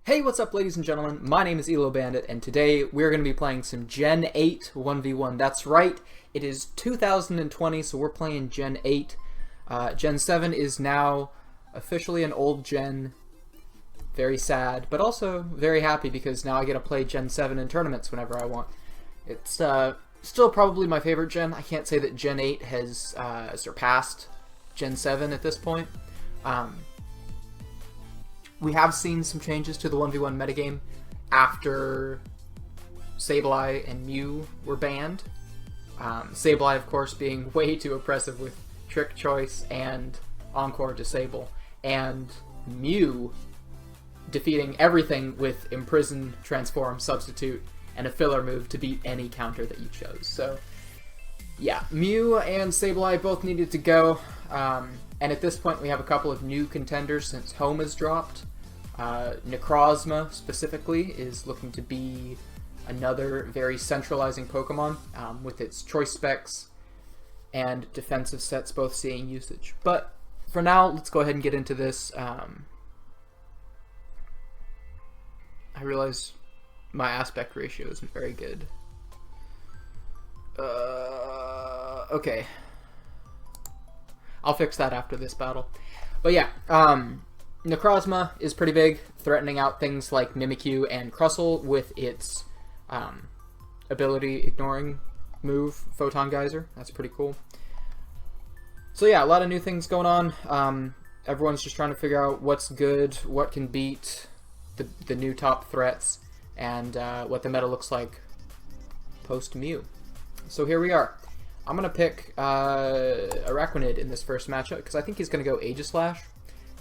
Hey, what's up, ladies and gentlemen? My name is Bandit, and today we're going to be playing some Gen 8 1v1. That's right, it is 2020, so we're playing Gen 8. Gen 7 is now officially an old gen. Very sad, but also very happy because now I get to play Gen 7 in tournaments whenever I want. It's still probably my favorite gen. I can't say that Gen 8 has surpassed Gen 7 at this point. We have seen some changes to the 1v1 metagame after Sableye and Mew were banned. Sableye, of course, being way too oppressive with Trick Choice and Encore Disable, and Mew defeating everything with Imprison, Transform, Substitute, and a filler move to beat any counter that you chose. So, yeah, Mew and Sableye both needed to go, and at this point we have a couple of new contenders since Home has dropped. Necrozma, specifically, is looking to be another very centralizing Pokemon, with its choice specs and defensive sets both seeing usage. But for now, let's go ahead and get into this. I realize my aspect ratio isn't very good. Okay. I'll fix that after this battle. But yeah, Necrozma is pretty big, threatening out things like Mimikyu and Crustle with its ability ignoring move, Photon Geyser. That's pretty cool. So yeah, a lot of new things going on. Everyone's just trying to figure out what's good, what can beat the new top threats, and what the meta looks like post-Mew. So here we are. I'm going to pick Araquanid in this first matchup because I think he's going to go Aegislash.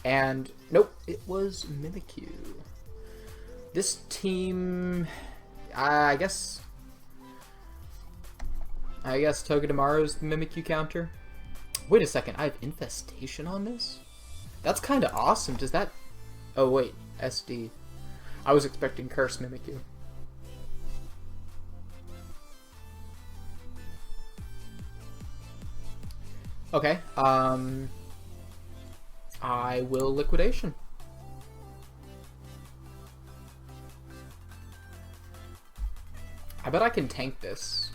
And nope, it was Mimikyu. This team, I guess Togedemaru's the Mimikyu counter. Wait a second, I have Infestation on this? That's kind of awesome. Does that... Oh wait, SD. I was expecting Curse Mimikyu. Okay, I will Liquidation. I bet I can tank this.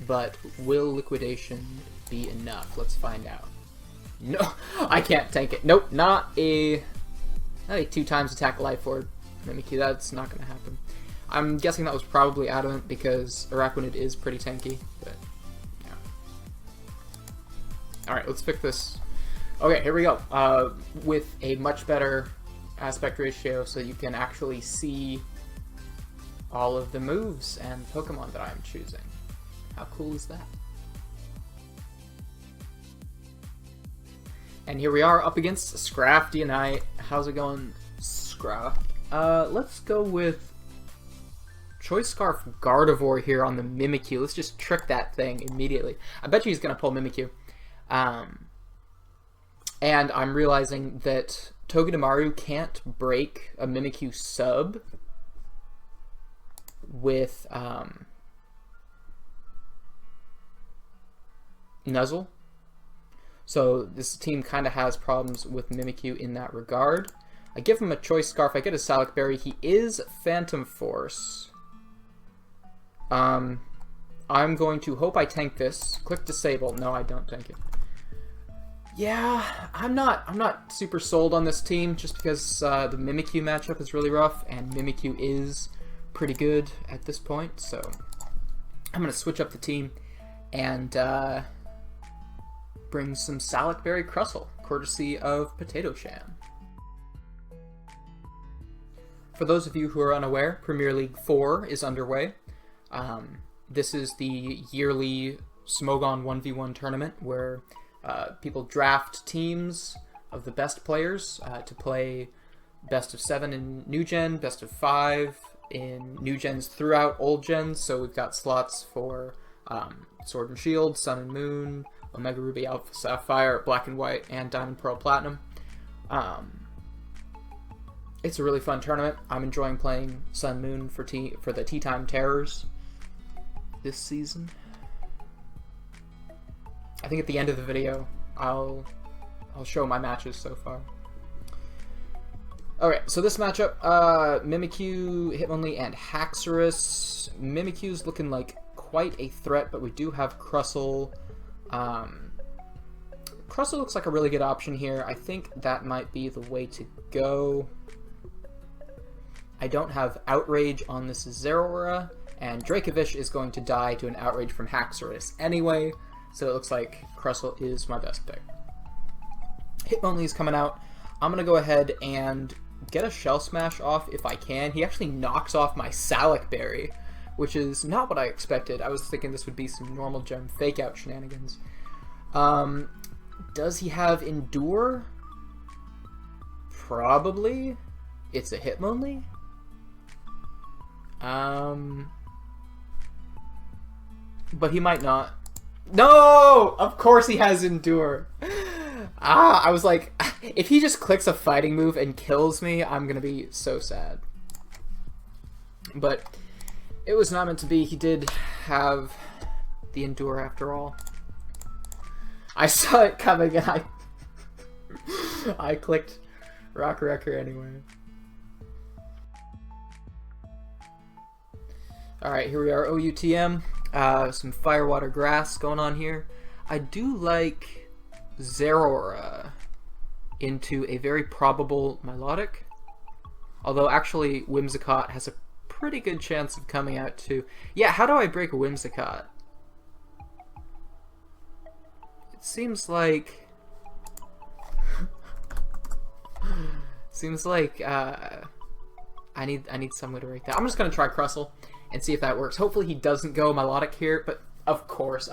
But will Liquidation be enough? Let's find out. No, I can't tank it. Nope, not a 2 times attack life orb Mimikyu. That's not going to happen. I'm guessing that was probably Adamant because Araquanid is pretty tanky. But yeah. Alright, let's pick this. Okay, here we go. With a much better aspect ratio so you can actually see all of the moves and Pokemon that I'm choosing. How cool is that? And here we are up against Scrafty Knight. How's it going, Scraft? Let's go with Choice Scarf Gardevoir here on the Mimikyu. Let's just trick that thing immediately. I bet you he's going to pull Mimikyu. And I'm realizing that Togedemaru can't break a Mimikyu sub with Nuzzle. So this team kind of has problems with Mimikyu in that regard. I give him a Choice Scarf. I get a Salac Berry. He is Phantom Force. I'm going to hope I tank this. Click Disable. No, I don't tank it. Yeah, I'm not super sold on this team just because the Mimikyu matchup is really rough and Mimikyu is pretty good at this point. So I'm gonna switch up the team and bring some Salac Berry Crustle, courtesy of Potato Sham. For those of you who are unaware, Premier League 4 is underway. This is the yearly Smogon 1v1 tournament where people draft teams of the best players to play best of 7 in New Gen, best of 5 in New Gens throughout Old Gens. So we've got slots for Sword and Shield, Sun and Moon, Omega Ruby, Alpha Sapphire, Black and White, and Diamond Pearl Platinum. It's a really fun tournament. I'm enjoying playing Sun Moon for the Tea Time Terrors this season. I think at the end of the video, I'll show my matches so far. Alright, so this matchup, Mimikyu, Hitmonlee, and Haxorus. Mimikyu's looking like quite a threat, but we do have Crustle. Crustle looks like a really good option here. I think that might be the way to go. I don't have Outrage on this Zeraora, and Dracovish is going to die to an Outrage from Haxorus anyway, so it looks like Crustle is my best pick. Hitmonlee's coming out. I'm going to go ahead and get a Shell Smash off if I can. He actually knocks off my Salac Berry, which is not what I expected. I was thinking this would be some normal gem fake-out shenanigans. Does he have Endure? Probably. It's a Hitmonlee? But he might not. No! Of course he has Endure. I was like, if he just clicks a fighting move and kills me, I'm gonna be so sad. But it was not meant to be. He did have the Endure after all. I saw it coming and I clicked Rock Wrecker anyway. Alright, here we are, OUTM. Some Firewater Grass going on here. I do like Zeraora into a very probable Melodic. Although actually Whimsicott has a pretty good chance of coming out too. Yeah, how do I break a Whimsicott? It seems like... I need some way to break that. I'm just gonna try Crustle and see if that works. Hopefully he doesn't go Melodic here, but of course.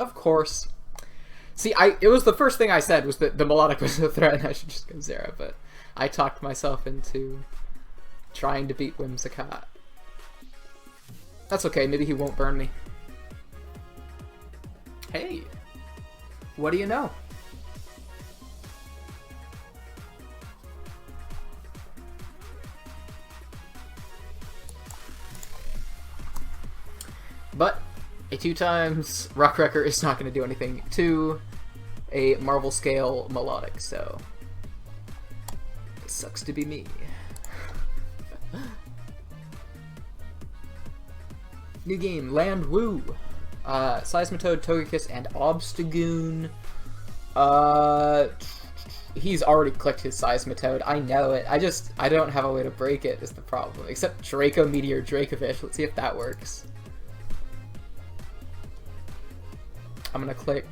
See, it was the first thing I said was that the Melodic was a threat and I should just go Zera, but I talked myself into trying to beat Whimsicott. That's okay, maybe he won't burn me. Hey, what do you know? But a 2x Rock Wrecker is not going to do anything to a Marvel Scale Melodic, so it sucks to be me. New game, Land Woo. Seismitoad, Togekiss, and Obstagoon. He's already clicked his Seismitoad. I know it. I don't have a way to break it is the problem. Except Draco Meteor Dracovish. Let's see if that works. I'm gonna click...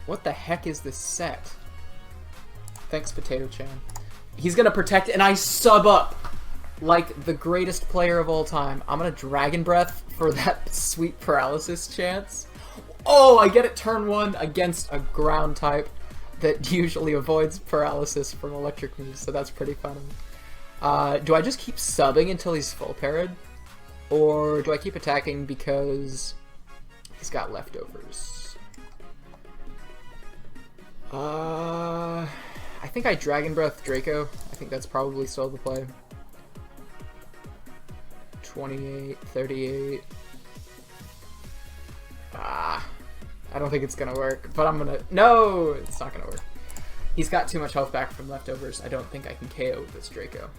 What the heck is this set? Thanks, Potato Chan. He's gonna protect, and I sub up like the greatest player of all time. I'm gonna Dragon Breath for that sweet paralysis chance. Oh, I get it turn 1 against a ground type that usually avoids paralysis from electric moves, so that's pretty funny. Do I just keep subbing until he's full parried? Or do I keep attacking because he's got leftovers? I think I Dragon Breath Draco. I think that's probably still the play. 28, 38. I don't think it's gonna work, but I'm gonna... No! It's not gonna work. He's got too much health back from leftovers. I don't think I can KO this Draco.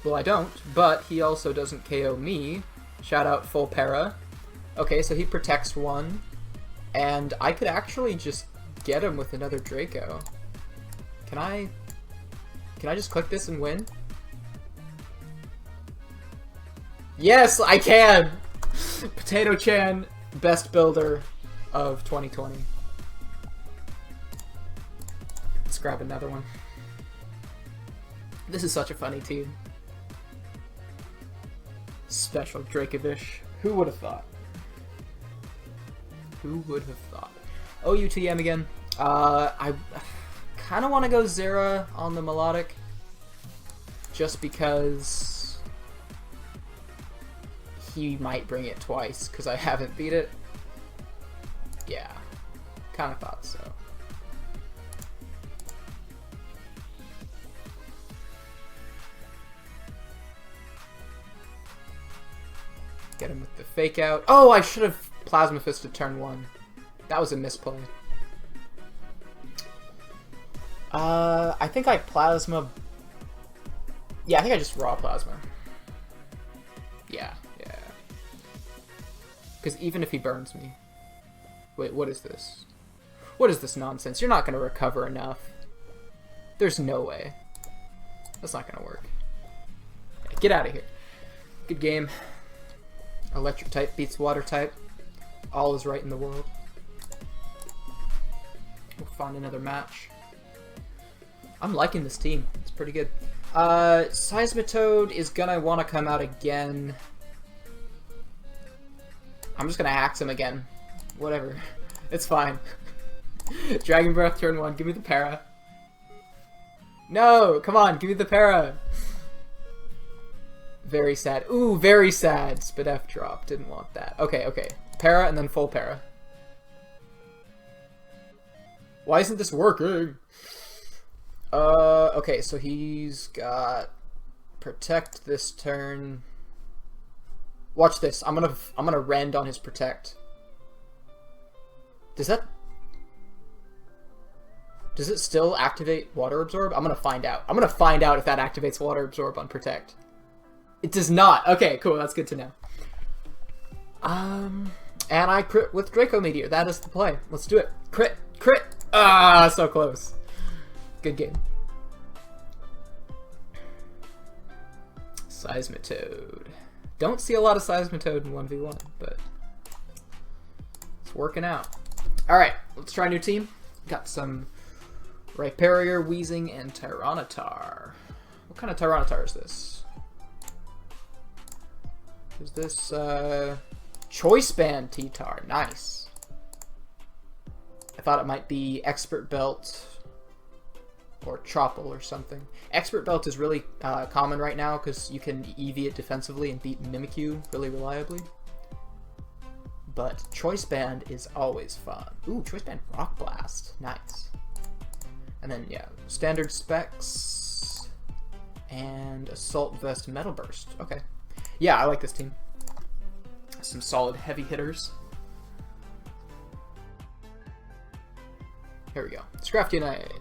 Well, I don't, but he also doesn't KO me. Shout out Full Para. Okay, so he protects 1. And I could actually just get him with another Draco. Can I just click this and win? Yes, I can! Potato Chan, best builder of 2020. Let's grab another one. This is such a funny team. Special Dracovish. Who would have thought? Who would have thought? OUTM again. I kind of want to go Zera on the Melodic. Just because he might bring it twice, because I haven't beat it. Yeah, kind of thought so. Get him with the fake out. Oh, I should have Plasma Fisted turn 1. That was a misplay. I think I Plasma... Yeah, I think I just raw Plasma. Yeah. Because even if he burns me... Wait, what is this? What is this nonsense? You're not going to recover enough. There's no way. That's not going to work. Yeah, get out of here. Good game. Electric type beats water type. All is right in the world. We'll find another match. I'm liking this team. It's pretty good. Seismitoad is gonna want to come out again. I'm just gonna axe him again. Whatever. It's fine. Dragon Breath turn 1. Give me the para. No! Come on, give me the para! Very sad. Ooh, very sad. Spidef drop. Didn't want that. Okay. Para and then full para. Why isn't this working? Okay, so he's got protect this turn. Watch this. I'm gonna rend on his protect. Does it still activate water absorb? I'm gonna find out. I'm gonna find out if that activates water absorb on protect. It does not. Okay, cool. That's good to know. And I crit with Draco Meteor. That is the play. Let's do it. Crit. Ah, so close. Good game. Seismitoad. Don't see a lot of Seismitoad in 1v1, but it's working out. Alright, let's try a new team. Got some Rhyperior, Weezing, and Tyranitar. What kind of Tyranitar is this? Is this, Choice Band T-Tar. Nice. I thought it might be Expert Belt or Troupple or something. Expert Belt is really common right now because you can EV it defensively and beat Mimikyu really reliably. But Choice Band is always fun. Ooh, Choice Band Rock Blast. Nice. And then, yeah, Standard Specs and Assault Vest Metal Burst. Okay. Yeah, I like this team. Some solid heavy hitters. Here we go. Scrafty Knight.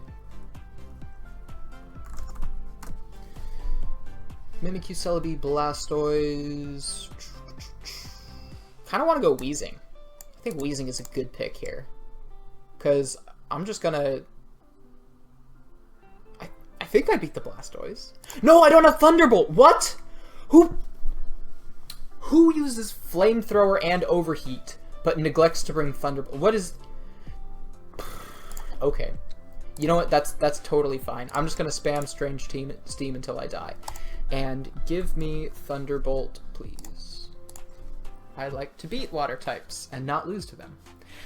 Mimikyu, Celebi, Blastoise. Kind of want to go Weezing. I think Weezing is a good pick here. Because I'm just gonna... I think I beat the Blastoise. No, I don't have Thunderbolt! What? Who uses Flamethrower and Overheat, but neglects to bring Thunderbolt? What is... Okay. You know what? That's totally fine. I'm just gonna spam Strange Steam until I die. And give me Thunderbolt, please. I like to beat water types and not lose to them.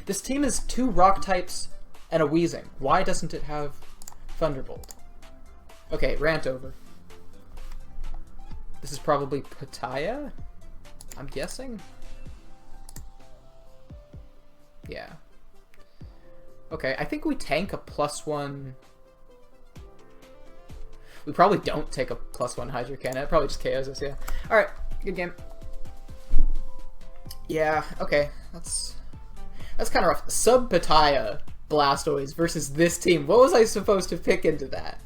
This team is 2 rock types and a Weezing. Why doesn't it have Thunderbolt? Okay, rant over. This is probably Pataya? I'm guessing? Yeah. Okay, I think we tank a +1... We probably don't take a +1 Hydro Cannon. It probably just KOs us, yeah. Alright, good game. Yeah, okay. That's kind of rough. Sub-Pataya Blastoise versus this team. What was I supposed to pick into that?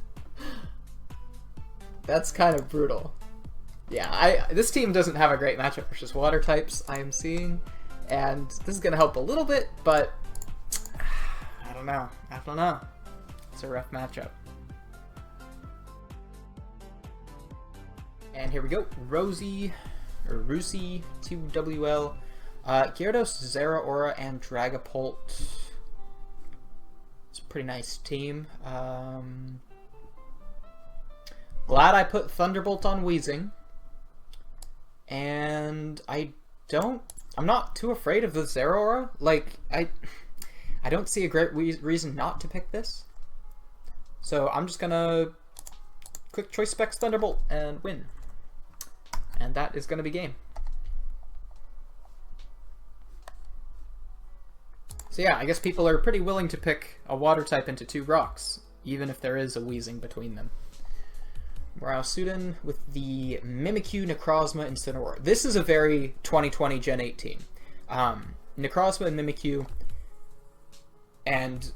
That's kind of brutal. Yeah, this team doesn't have a great matchup versus water types, I am seeing. And this is going to help a little bit, but... I don't know. It's a rough matchup. And here we go. Rusi, 2WL, Gyarados, Zeraora, and Dragapult. It's a pretty nice team. Glad I put Thunderbolt on Weezing. And I'm not too afraid of the Zeraora. Like, I don't see a great reason not to pick this. So I'm just gonna quick choice specs Thunderbolt and win. And that is gonna be game. So yeah, I guess people are pretty willing to pick a water type into 2 rocks, even if there is a Weezing between them. Morale-Sudan with the Mimikyu, Necrozma, and Incineroar. This is a very 2020 Gen 8 team. Necrozma and Mimikyu, and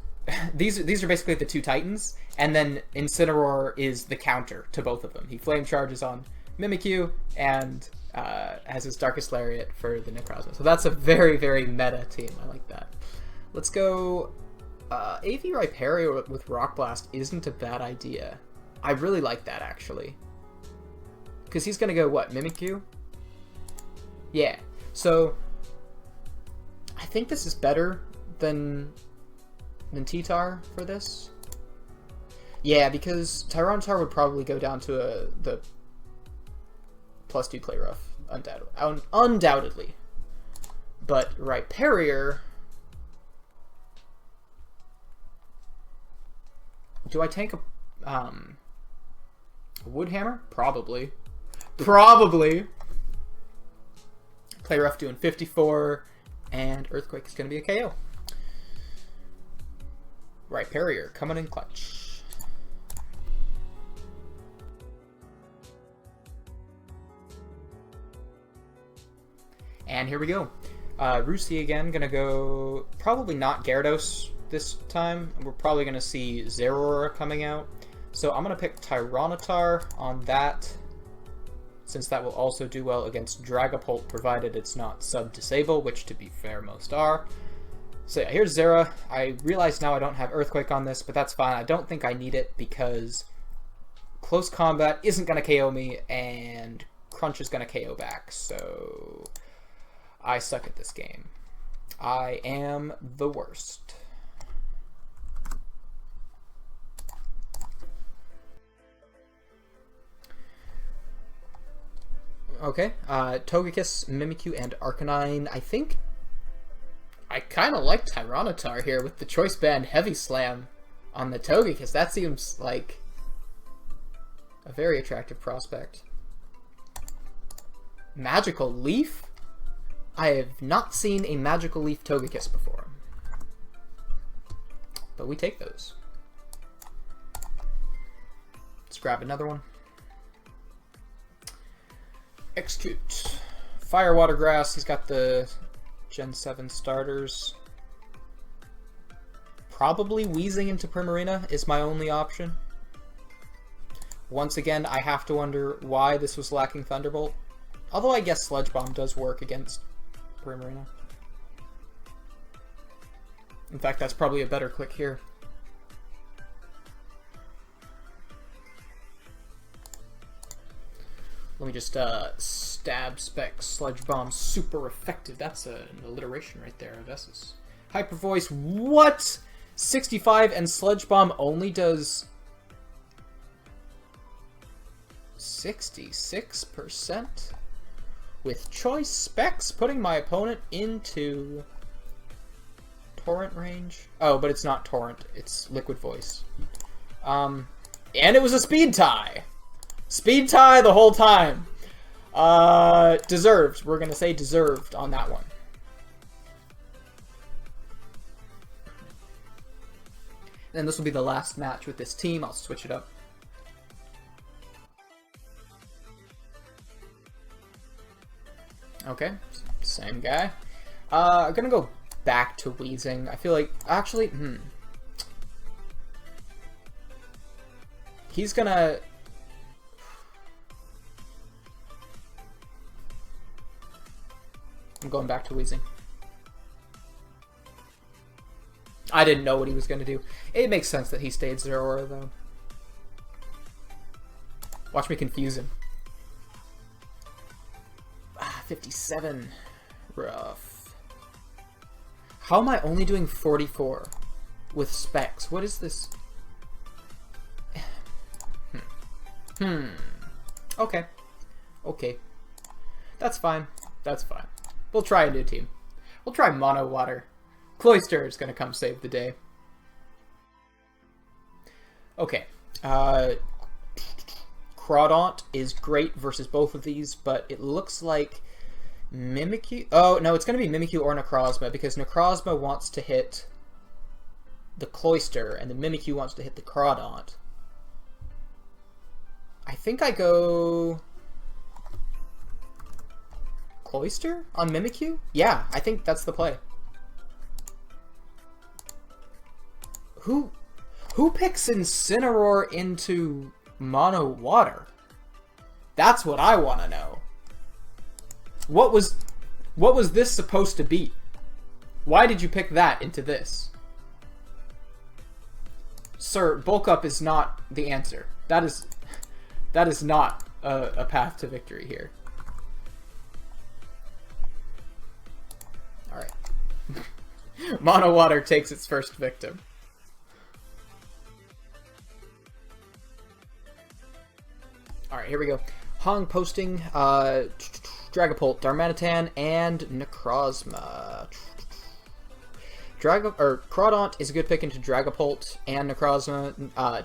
these are basically the two Titans, and then Incineroar is the counter to both of them. He flame charges on Mimikyu and has his Darkest Lariat for the Necrozma. So that's a very, very meta team. I like that. Let's go... AV Rhyperior with Rock Blast isn't a bad idea. I really like that, actually. Because he's going to go, what, Mimikyu? Yeah. So, I think this is better than T-Tar for this. Yeah, because Tyranitar would probably go down to the +2 play rough, undoubtedly. But Rhyperior... Do I tank a Wood Hammer? Probably. Probably. Play rough doing 54, and Earthquake is going to be a KO. Rhyperior coming in clutch. And here we go. Roosy again, gonna go probably not Gyarados this time. We're probably gonna see Zeraora coming out. So I'm gonna pick Tyranitar on that, since that will also do well against Dragapult, provided it's not sub-disable, which to be fair, most are. So yeah, here's Zera. I realize now I don't have Earthquake on this, but that's fine. I don't think I need it because close combat isn't gonna KO me, and Crunch is gonna KO back, so I suck at this game. I am the worst. Okay, Togekiss, Mimikyu, and Arcanine. I think I kind of like Tyranitar here with the Choice Band Heavy Slam on the Togekiss. That seems like a very attractive prospect. Magical Leaf? I have not seen a Magical Leaf Togekiss before. But we take those. Let's grab another one. Execute. Fire, Water, Grass. He's got the Gen 7 starters. Probably Weezing into Primarina is my only option. Once again, I have to wonder why this was lacking Thunderbolt. Although I guess Sludge Bomb does work against Primarina. In fact, that's probably a better click here. Let me just stab spec Sludge Bomb super effective. That's an alliteration right there of S's. Hyper Voice, what? 65 and Sludge Bomb only does 66%? With choice specs, putting my opponent into Torrent range. Oh, but it's not Torrent, it's Liquid Voice. And it was a speed tie! Speed tie the whole time. Deserved. We're gonna say deserved on that one. And this will be the last match with this team. I'll switch it up. Okay, same guy. I'm gonna go back to Weezing. I feel like, actually, he's gonna... I'm going back to Weezing. I didn't know what he was gonna do. It makes sense that he stayed Zeraora, though. Watch me confuse him. 57. Rough. How am I only doing 44 with specs? What is this? Okay. Okay. That's fine. That's fine. We'll try a new team. We'll try Mono Water. Cloyster is going to come save the day. Okay. Crawdaunt is great versus both of these, but it looks like Mimikyu... Oh, no, it's going to be Mimikyu or Necrozma, because Necrozma wants to hit the Cloyster, and the Mimikyu wants to hit the Crawdaunt. I think I go... Cloyster on Mimikyu? Yeah, I think that's the play. Who picks Incineroar into Mono Water? That's what I want to know. What was this supposed to be? Why did you pick that into this? Sir, bulk up is not the answer. That is not a path to victory here. Alright. Mono Water takes its first victim. Alright, here we go. Hong posting Dragapult, Darmanitan, and Necrozma. Crawdaunt is a good pick into Dragapult and Necrozma.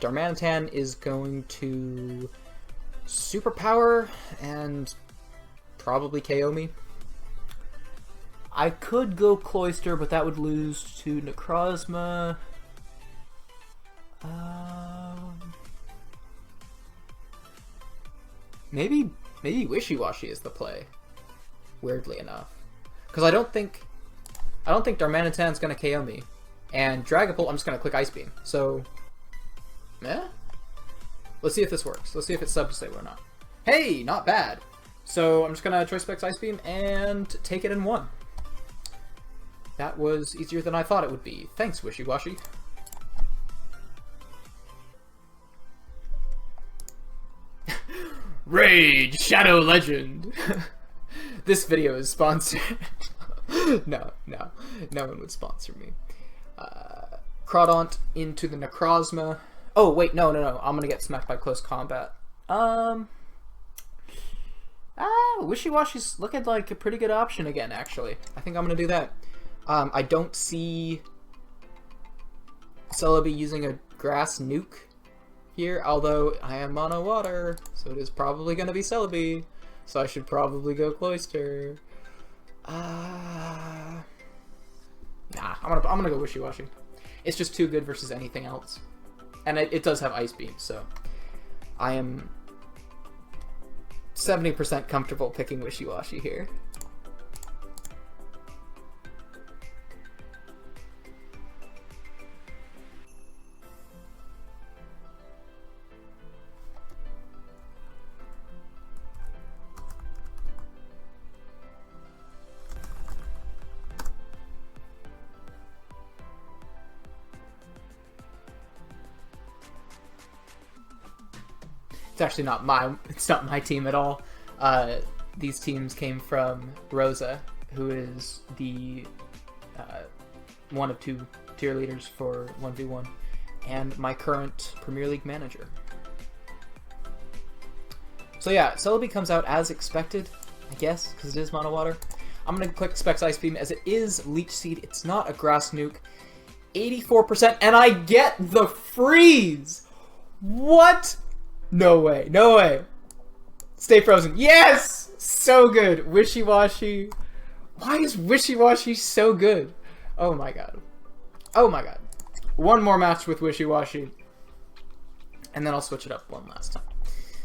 Darmanitan is going to Superpower and probably KO me. I could go Cloyster, but that would lose to Necrozma. Maybe Wishy-Washy is the play. Weirdly enough, because I don't think Darmanitan's gonna KO me, and Dragapult I'm just gonna click Ice Beam. So, let's see if this works. Let's see if it's sub-disable or not. Hey, not bad. So I'm just gonna Choice Specs Ice Beam and take it in one. That was easier than I thought it would be. Thanks, Wishy-Washy. Rage! Shadow Legend! This video is sponsored. No one would sponsor me. Crawdaunt into the Necrozma. Oh, wait, no. I'm gonna get smacked by close combat. Wishy-Washy's looking like a pretty good option again, actually. I think I'm gonna do that. I don't see Celebi using a grass nuke here, although I am Mono Water, so it is probably gonna be Celebi. So I should probably go Cloyster. Nah, I'm gonna go Wishy-Washy. It's just too good versus anything else. And it does have Ice Beam, so I am 70% comfortable picking Wishy-Washy here. It's actually not my team at all. These teams came from Rosa, who is the one of two tier leaders for 1v1, and my current Premier League manager. So yeah, Celebi comes out as expected, I guess, because it is Mono Water. I'm going to click Specs Ice Beam as it is Leech Seed. It's not a Grass Nuke. 84%, and I get the freeze! What? No way. No way. Stay frozen. Yes! So good. Wishy-Washy. Why is Wishy-Washy so good? Oh my god. Oh my god. One more match with Wishy-Washy, and then I'll switch it up one last time.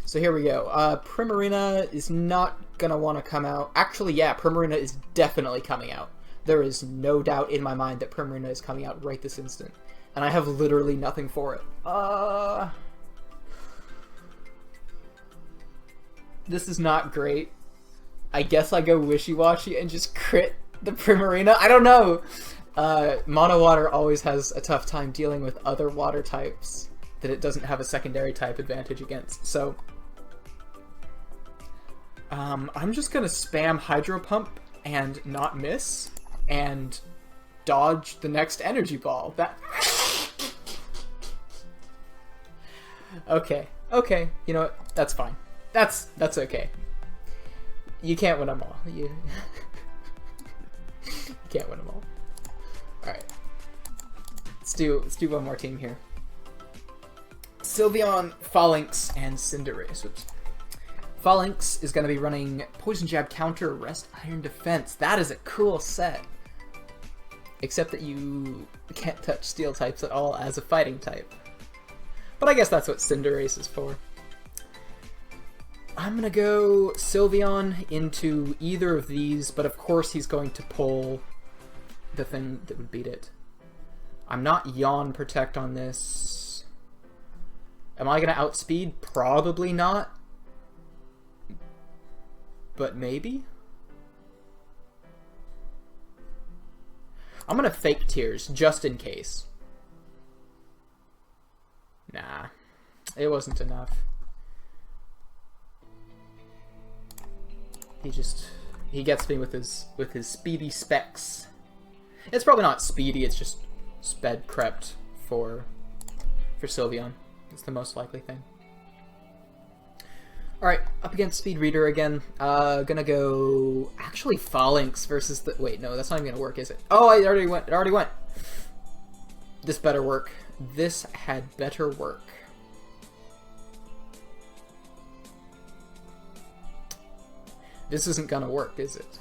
So here we go. Primarina is not gonna want to come out. Actually, yeah, Primarina is definitely coming out. There is no doubt in my mind that Primarina is coming out right this instant. And I have literally nothing for it. This is not great. I guess I go Wishy-Washy and just crit the Primarina. I don't know. Mono Water always has a tough time dealing with other water types that it doesn't have a secondary type advantage against. So I'm just gonna spam Hydro Pump and not miss and dodge the next energy ball. That okay, you know what? That's fine. That's okay. You can't win them all. You can't win them all. Alright. Let's do one more team here. Sylveon, Phalanx, and Cinderace. Oops. Phalanx is going to be running Poison Jab Counter, Rest Iron Defense. That is a cool set. Except that you can't touch Steel types at all as a fighting type. But I guess that's what Cinderace is for. I'm gonna go Sylveon into either of these, but of course he's going to pull the thing that would beat it. I'm not Yawn Protect on this. Am I going to outspeed? Probably not. But maybe? I'm going to fake Tears, just in case. Nah. It wasn't enough. He gets me with his speedy specs. It's probably not speedy, it's just sped crept for Sylveon. It's the most likely thing. Alright, up against Speed Reader again. Gonna go... Actually, Phalanx versus the... Wait, no, that's not even gonna work, is it? Oh, it already went. It already went. This better work. This had better work. This isn't gonna work, is it?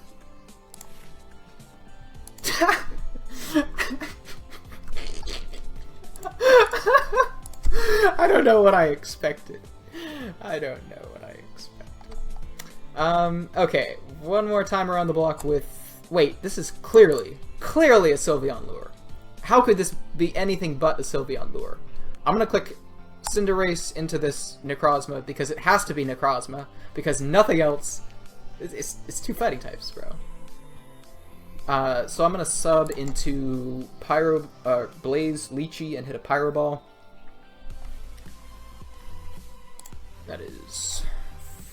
I don't know what I expected. I don't know what I expected. Okay, one more time around the block with... Wait, this is clearly a Sylveon lure. How could this be anything but a Sylveon lure? I'm gonna click Cinderace into this Necrozma because it has to be Necrozma, because nothing else... It's two fighting types, bro. So I'm gonna sub into Blaze Leechy and hit a Pyro Ball. That is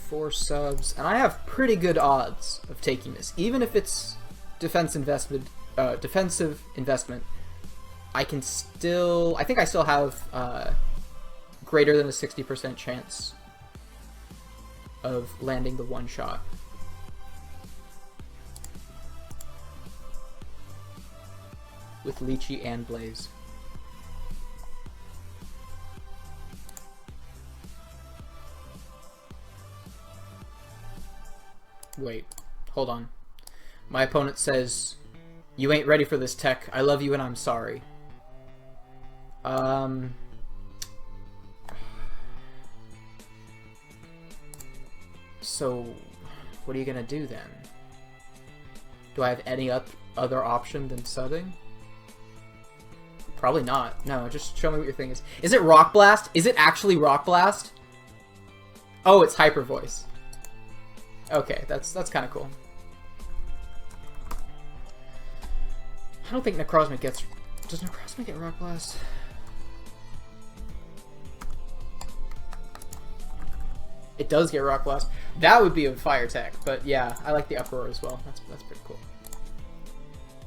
4 subs, and I have pretty good odds of taking this, even if it's defensive investment. I can still, I think I still have greater than a 60% chance of landing the one shot. With Leechy and Blaze. Wait, hold on. My opponent says, "You ain't ready for this tech. I love you and I'm sorry." So, what are you gonna do then? Do I have any other option than subbing? Probably not. No, just show me what your thing is. Is it Rock Blast? Is it actually Rock Blast? Oh, it's Hyper Voice. Okay, that's kind of cool. I don't think Necrozma gets... Does Necrozma get Rock Blast? It does get Rock Blast. That would be a fire tech, but yeah, I like the Uproar as well. That's pretty cool.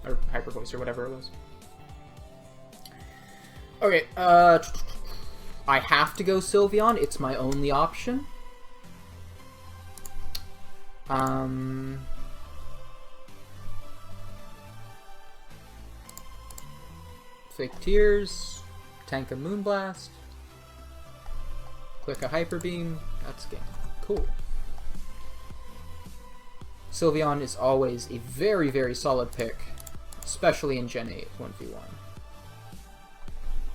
Or Hyper Voice or whatever it was. Okay, I have to go Sylveon. It's my only option. Fake Tears, tank a Moonblast, click a Hyper Beam. That's game. Cool. Sylveon is always a very, very solid pick, especially in Gen 8 1v1.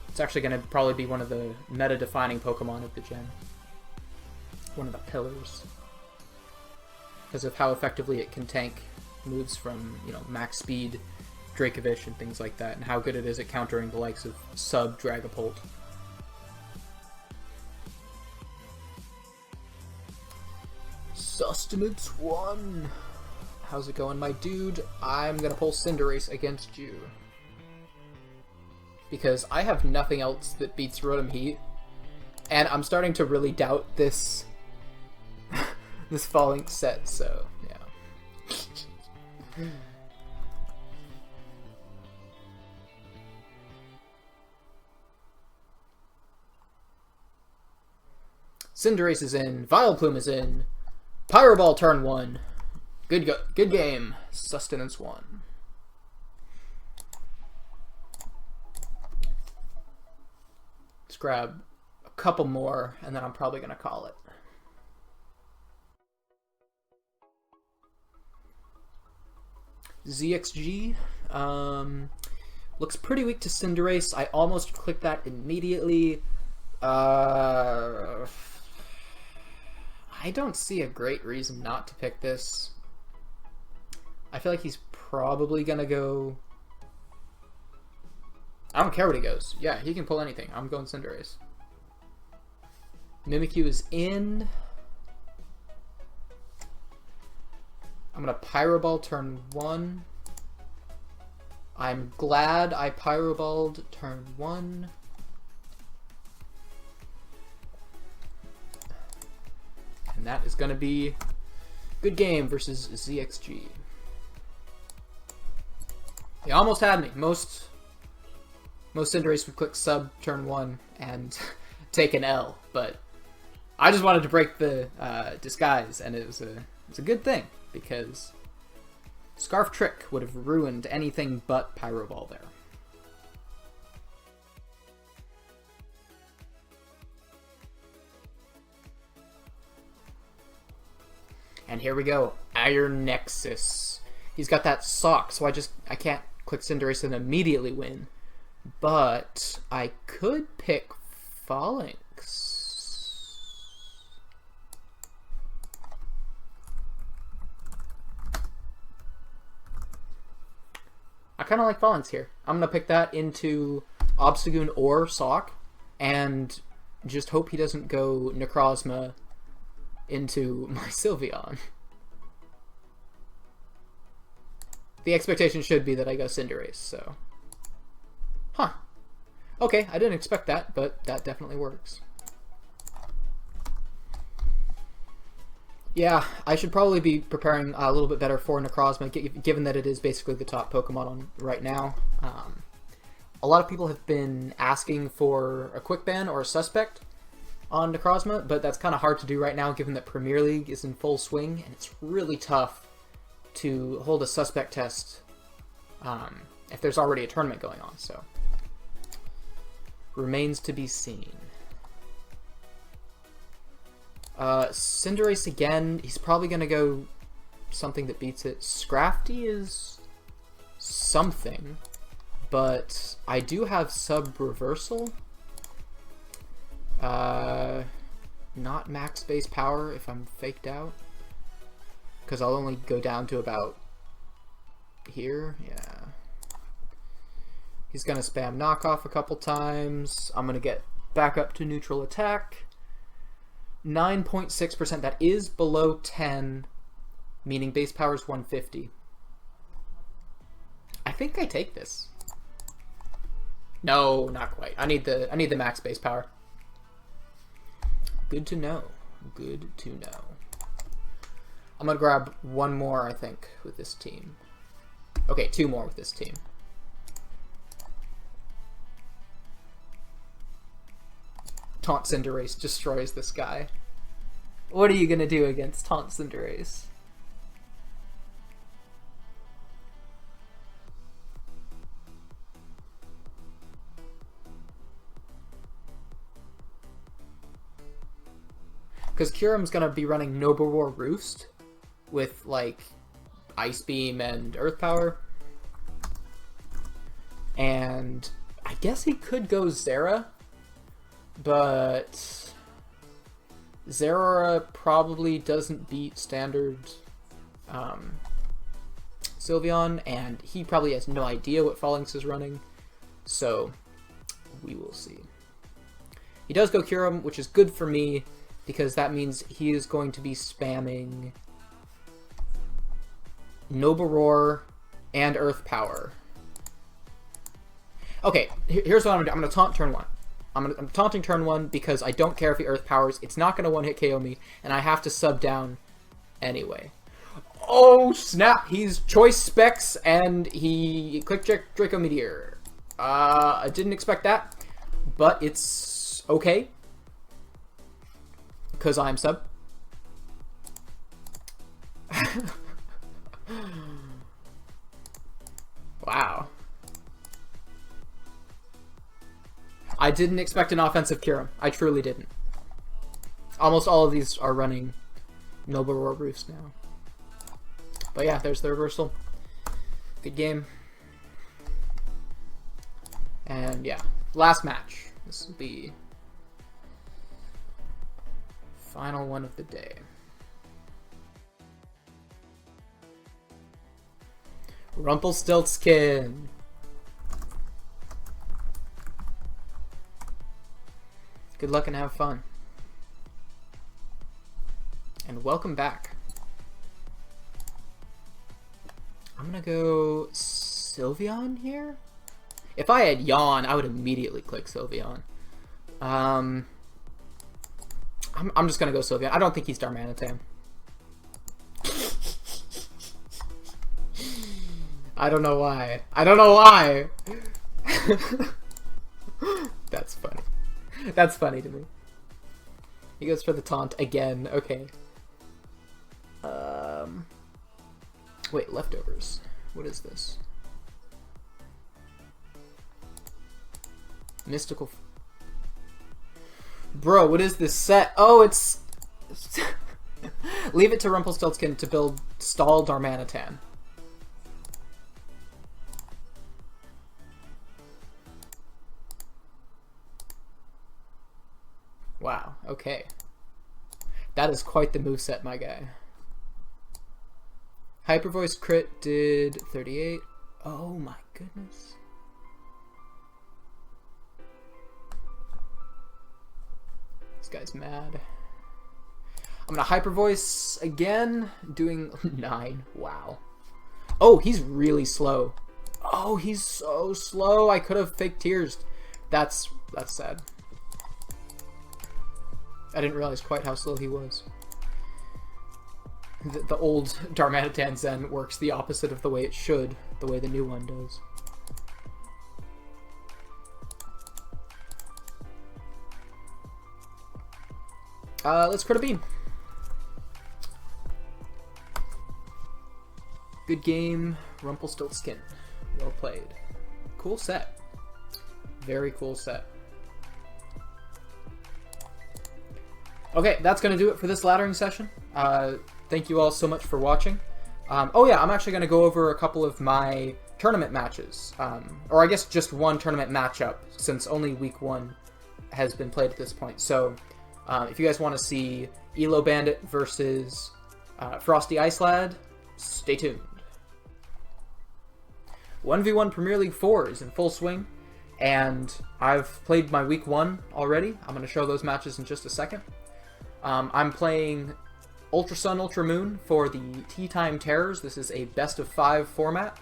It's actually going to probably be one of the meta-defining Pokemon of the gen. One of the pillars. Because of how effectively it can tank moves from, you know, max speed, Dracovish, and things like that, and how good it is at countering the likes of Sub Dragapult. Sustenance 1! How's it going, my dude? I'm gonna pull Cinderace against you. Because I have nothing else that beats Rotom Heat, and I'm starting to really doubt this this falling set, so yeah. Cinderace is in, Vileplume is in, Pyro Ball turn 1. Good game. Sustenance 1. Let's grab a couple more, and then I'm probably going to call it. ZXG. Looks pretty weak to Cinderace. I almost clicked that immediately. I don't see a great reason not to pick this. I feel like he's probably gonna go... I don't care what he goes. Yeah, he can pull anything. I'm going Cinderace. Mimikyu is in. I'm going to Pyro Ball turn 1. I'm glad I Pyro Balled turn 1. And that is going to be good game versus ZXG. He almost had me. Most Cinderace would click sub turn 1 and take an L, but I just wanted to break the disguise, and it was a good thing, because Scarf Trick would have ruined anything but Pyro Ball there. And here we go, Iron Nexus. He's got that sock, so I can't click Cinderace and immediately win. But I could pick Phalanx. I kind of like Phalanx here. I'm going to pick that into Obstagoon or Sock, and just hope he doesn't go Necrozma into my Sylveon. The expectation should be that I go Cinderace, so... Huh. Okay, I didn't expect that, but that definitely works. Yeah, I should probably be preparing a little bit better for Necrozma, given that it is basically the top Pokemon on right now. A lot of people have been asking for a quick ban or a suspect on Necrozma, but that's kind of hard to do right now, given that Premier League is in full swing, and it's really tough to hold a suspect test if there's already a tournament going on, so remains to be seen. Cinderace again, he's probably going to go something that beats it. Scrafty is something, but I do have sub-reversal. Not max base power if I'm faked out, because I'll only go down to about here. Yeah. He's going to spam knockoff a couple times. I'm going to get back up to neutral attack. 9.6%. That is below 10, meaning base power is 150. I think I take this. No, not quite. I need the max base power. Good to know. Good to know. I'm going to grab one more, I think, with this team. Okay, two more with this team. Taunt Cinderace destroys this guy. What are you going to do against Taunt Cinderace? Because Kyurem's going to be running Noble Roar Roost with, like, Ice Beam and Earth Power. And I guess he could go Zera, but Zera probably doesn't beat standard Sylveon, and he probably has no idea what Phalanx is running, so we will see. He does go Kyurem, which is good for me, because that means he is going to be spamming Noble Roar and Earth Power. Okay, here's what I'm going to do. I'm going to taunt turn 1. I'm taunting turn 1 because I don't care if he Earth Powers. It's not going to one-hit KO me, and I have to sub down anyway. Oh, snap! He's Choice Specs, and he clicked Draco Meteor. I didn't expect that, but it's okay, because I'm sub. Wow. I didn't expect an offensive Kyurem. I truly didn't. Almost all of these are running Noble Roar Roofs now. But yeah, there's the reversal. Good game. And yeah, last match. This will be final one of the day. Rumpelstiltskin. Good luck and have fun. And welcome back. I'm gonna go Sylveon here. If I had Yawn, I would immediately click Sylveon. I'm just gonna go Sylveon. I don't think he's Darmanitan. I don't know why. I don't know why. That's funny. That's funny to me. He goes for the taunt again. Okay. Wait, leftovers. What is this? Mystical. Bro, what is this set? Oh, it's. Leave it to Rumpelstiltskin to build Stall Darmanitan. Wow, okay. That is quite the moveset, my guy. Hyper Voice crit did 38. Oh my goodness. This guy's mad. I'm gonna Hyper Voice again, doing 9. Wow. Oh, he's really slow. Oh, he's so slow. I could have fake tears. That's sad. I didn't realize quite how slow he was. The old Darmanitan Zen works the opposite of the way it should, the way the new one does. Let's crit a beam. Good game, Rumpelstiltskin. Well played. Cool set. Very cool set. Okay, that's going to do it for this laddering session. Thank you all so much for watching. Oh yeah, I'm actually going to go over a couple of my tournament matches. Or I guess just one tournament matchup, since only week 1 has been played at this point. So, if you guys want to see Elo Bandit versus FrostyIceLad, stay tuned. 1v1 Premier League 4 is in full swing, and I've played my week 1 already. I'm going to show those matches in just a second. I'm playing Ultra Sun, Ultra Moon for the Tea Time Terrors. This is a best of 5 format.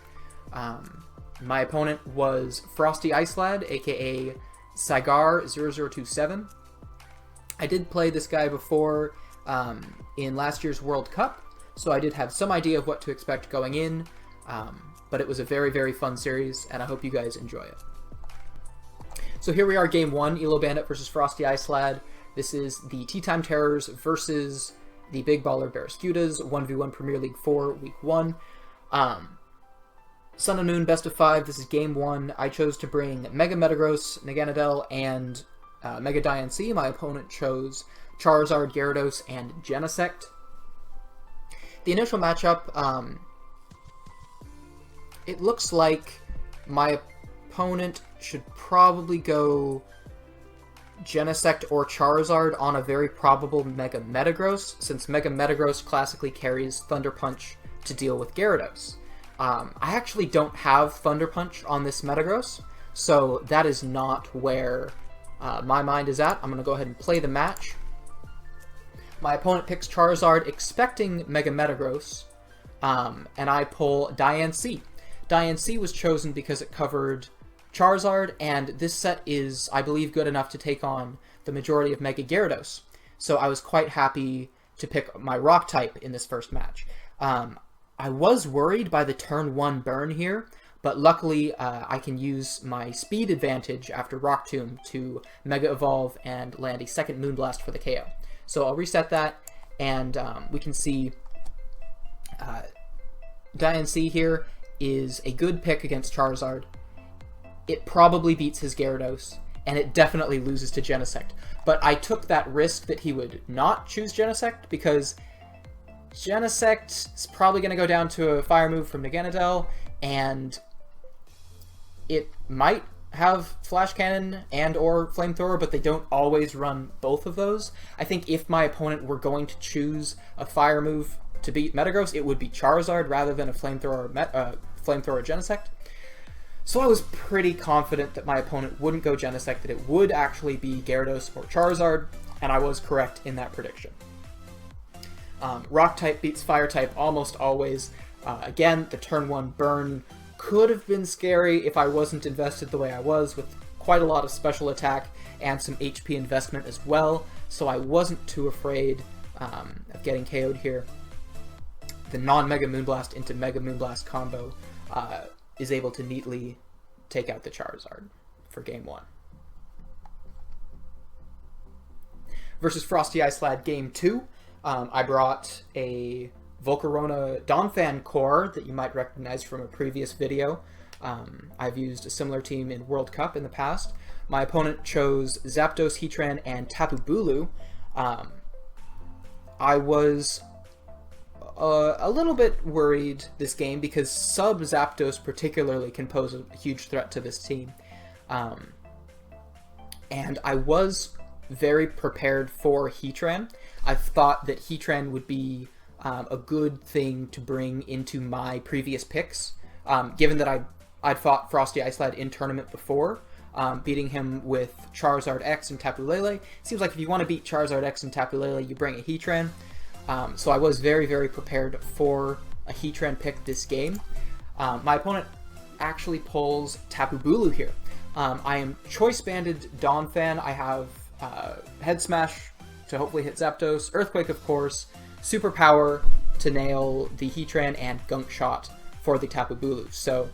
My opponent was FrostyIceLad, aka Cygar0027. I did play this guy before in last year's World Cup, so I did have some idea of what to expect going in, but it was a very, very fun series, and I hope you guys enjoy it. So here we are, Game 1, Elo Bandit versus FrostyIceLad. This is the Tea Time Terrors versus the Big Baller Barraskewdas, 1v1 Premier League 4, Week 1. Sun and Moon, best of 5. This is Game 1. I chose to bring Mega Metagross, Naganadel, and Mega Diancie. My opponent chose Charizard, Gyarados, and Genesect. The initial matchup, it looks like my opponent should probably go Genesect or Charizard on a very probable Mega Metagross, since Mega Metagross classically carries Thunder Punch to deal with Gyarados. I actually don't have Thunder Punch on this Metagross, so that is not where my mind is at. I'm going to go ahead and play the match. My opponent picks Charizard expecting Mega Metagross, and I pull Diancie. Diancie was chosen because it covered Charizard, and this set is, I believe, good enough to take on the majority of Mega Gyarados. So I was quite happy to pick my Rock type in this first match. I was worried by the turn 1 burn here, but luckily I can use my speed advantage after Rock Tomb to Mega Evolve and land a second Moonblast for the KO. So I'll reset that, and we can see Diancie here is a good pick against Charizard. It probably beats his Gyarados, and it definitely loses to Genesect. But I took that risk that he would not choose Genesect, because Genesect is probably going to go down to a Fire move from Naganadel, and it might have Flash Cannon and or Flamethrower, but they don't always run both of those. I think if my opponent were going to choose a Fire move to beat Metagross, it would be Charizard rather than a Flamethrower Genesect. So I was pretty confident that my opponent wouldn't go Genesect, that it would actually be Gyarados or Charizard, and I was correct in that prediction. Rock type beats Fire type almost always. Again, the turn 1 burn could have been scary if I wasn't invested the way I was, with quite a lot of special attack and some HP investment as well, so I wasn't too afraid of getting KO'd here. The non-Mega Moonblast into Mega Moonblast combo is able to neatly take out the Charizard for game 1. Versus FrostyIceLad game 2, I brought a Volcarona Donphan core that you might recognize from a previous video. I've used a similar team in World Cup in the past. My opponent chose Zapdos, Heatran, and Tapu Bulu. I was a little bit worried this game because sub Zapdos particularly can pose a huge threat to this team. And I was very prepared for Heatran. I thought that Heatran would be a good thing to bring into my previous picks, given that I'd fought FrostyIceLad in tournament before, beating him with Charizard X and Tapu Lele. Seems like if you want to beat Charizard X and Tapu Lele, you bring a Heatran. So I was very, very prepared for a Heatran pick this game. My opponent actually pulls Tapu Bulu here. I am Choice Banded Donphan. I have Head Smash to hopefully hit Zapdos, Earthquake of course, Superpower to nail the Heatran, and Gunk Shot for the Tapu Bulu. So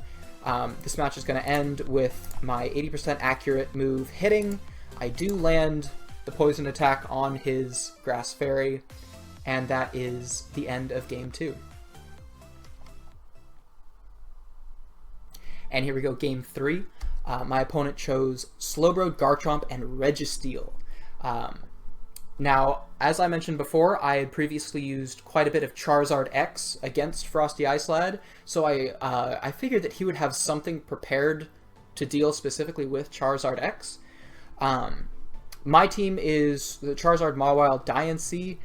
this match is going to end with my 80% accurate move hitting. I do land the poison attack on his Grass Fairy, and that is the end of game 2. And here we go, game 3. My opponent chose Slowbro, Garchomp, and Registeel. Now, as I mentioned before, I had previously used quite a bit of Charizard X against FrostyIceLad, so I figured that he would have something prepared to deal specifically with Charizard X. My team is the Charizard, Mawile, Diancie.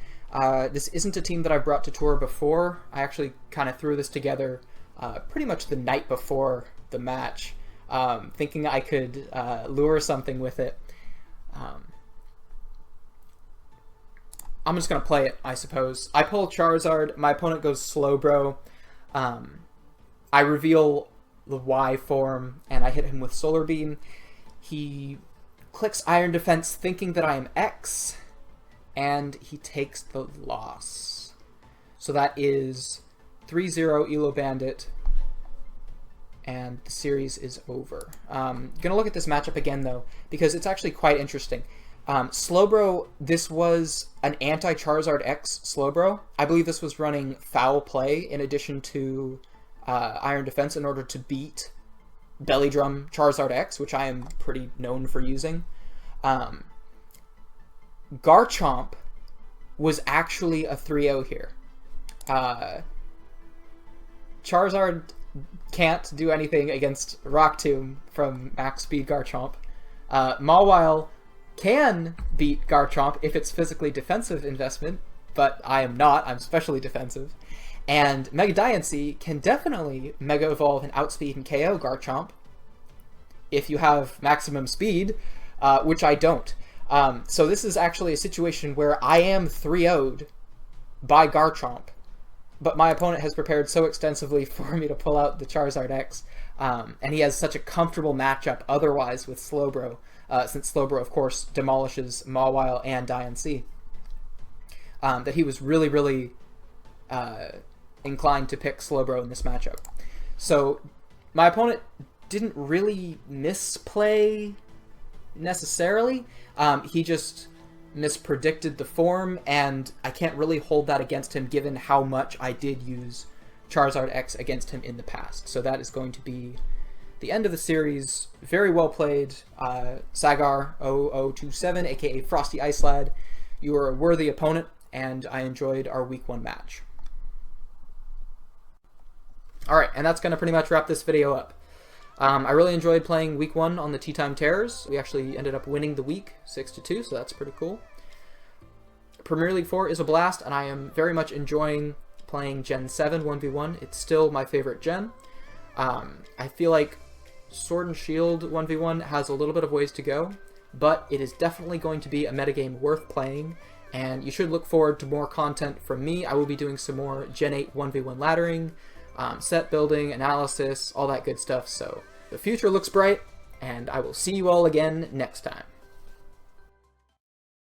This isn't a team that I've brought to tour before. I actually kind of threw this together pretty much the night before the match, thinking I could lure something with it. I'm just going to play it, I suppose. I pull Charizard, my opponent goes Slowbro. I reveal the Y form, and I hit him with Solar Beam. He clicks Iron Defense thinking that I am X, and he takes the loss. So that is 3-0 Elo Bandit, and the series is over. Going to look at this matchup again, though, because it's actually quite interesting. Slowbro, this was an anti-Charizard X Slowbro. I believe this was running Foul Play in addition to Iron Defense in order to beat Belly Drum Charizard X, which I am pretty known for using. Garchomp was actually a 3-0 here. Charizard can't do anything against Rock Tomb from Max Speed Garchomp. Mawile can beat Garchomp if it's physically defensive investment, but I am not. I'm specially defensive. And Mega Diancie can definitely Mega Evolve and Outspeed and KO Garchomp if you have maximum speed, which I don't. So this is actually a situation where I am 3-0'd by Garchomp, but my opponent has prepared so extensively for me to pull out the Charizard X, and he has such a comfortable matchup otherwise with Slowbro, since Slowbro, of course, demolishes Mawile and Diancie, that he was really, really inclined to pick Slowbro in this matchup. So my opponent didn't really misplay necessarily. He just mispredicted the form, and I can't really hold that against him given how much I did use Charizard X against him in the past. So that is going to be the end of the series. Very well played, Sagar0027, aka FrostyIceLad. You are a worthy opponent, and I enjoyed our Week 1 match. Alright, and that's going to pretty much wrap this video up. I really enjoyed playing Week 1 on the Tea Time Terrors. We actually ended up winning the week 6-2, so that's pretty cool. Premier League 4 is a blast, and I am very much enjoying playing Gen 7 1v1. It's still my favorite gen. I feel like Sword and Shield 1v1 has a little bit of ways to go, but it is definitely going to be a metagame worth playing, and you should look forward to more content from me. I will be doing some more Gen 8 1v1 laddering, set building, analysis, all that good stuff, so the future looks bright, and I will see you all again next time.